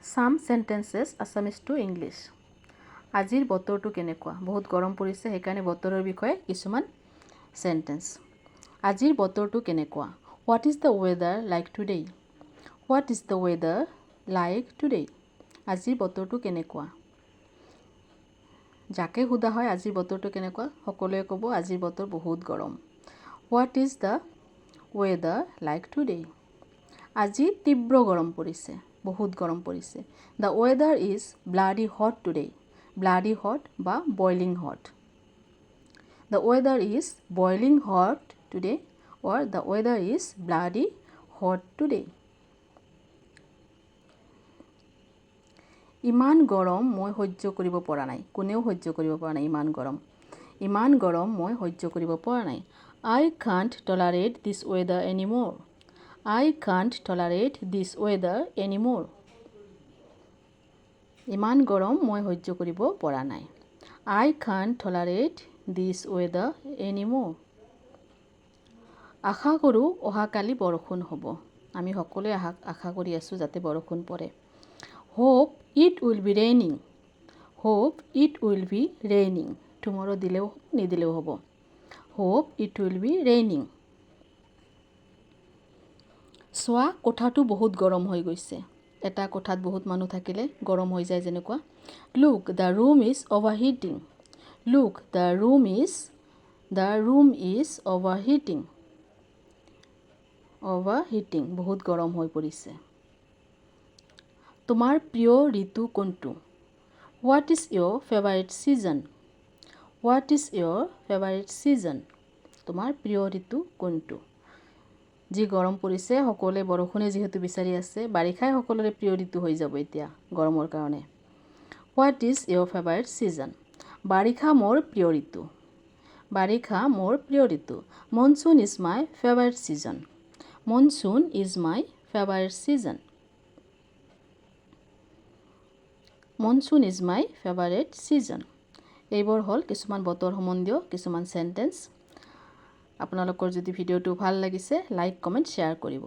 Some sentences Assamese to English. আজিৰ বতৰটো কেনেকুৱা? বহুত গৰম পৰিছে সেইকাৰণে বতৰৰ বিষয়ে কিছুমান সেন্টেন্স। আজিৰ বতৰটো কেনেকুৱা? What is the weather like today? What is the weather like today? আজিৰ বতৰটো কেনেকুৱা? যাকে সোধা হয় আজিৰ বতৰটো কেনেকুৱা সকলোৱে ক'ব আজিৰ বতৰ বহুত গৰম। What is the weather like today? আজি তীব্ৰ গৰম পৰিছে বহুত গৰম পৰিছে। The weather is bloody hot today. Bloody hot বা boiling hot. The weather is boiling hot today or the weather is bloody hot today. ইমান গৰম মই সহ্য কৰিব পৰা নাই। কোনেও সহ্য কৰিব পৰা নাই ইমান গৰম। ইমান গৰম মই সহ্য কৰিব পৰা নাই। I can't tolerate this weather anymore. I can't tolerate this weather anymore. ইমান গৰম মই সহ্য কৰিব পৰা নাই। I can't tolerate this weather anymore. আশা কৰোঁ অহাকালি বৰষুণ হ'ব। আমি সকলোৱে আশা কৰি আছোঁ যাতে বৰষুণ পৰে। Hope it will be raining. Hope it will be raining. Tomorrow দিলেও নিদিলেও হ'ব। Hope it will be raining. চোৱা কোঠাটো বহুত গৰম হৈ গৈছে। এটা কোঠাত বহুত মানুহ থাকিলে গৰম হৈ যায় যেনেকুৱা। Look, the room is overheating. Look, the room is overheating. Overheating বহুত গৰম হৈ পৰিছে। তোমাৰ প্ৰিয় ঋতু কোনটো? What is your favorite season? What is your favorite season? তোমাৰ প্ৰিয় ঋতু কোনটো? যি গৰম পৰিছে সকলোৱে বৰষুণে যিহেতু বিচাৰি আছে বাৰিষাই সকলোৰে প্ৰিয় ঋতু হৈ যাব এতিয়া গৰমৰ কাৰণে। What is your favorite season? বাৰিষা মোৰ প্ৰিয় ঋতু। বাৰিষা মোৰ প্ৰিয় ঋতু। Monsoon is my favorite season. Monsoon is my favorite season. Monsoon is my favorite season. এইবোৰ হ'ল কিছুমান বতৰ সম্বন্ধীয় কিছুমান সেন্টেন্স। আপোনালোকৰ যদি ভিডিঅ'টো ভাল লাগিছে লাইক কমেন্ট শ্বেয়াৰ কৰিব।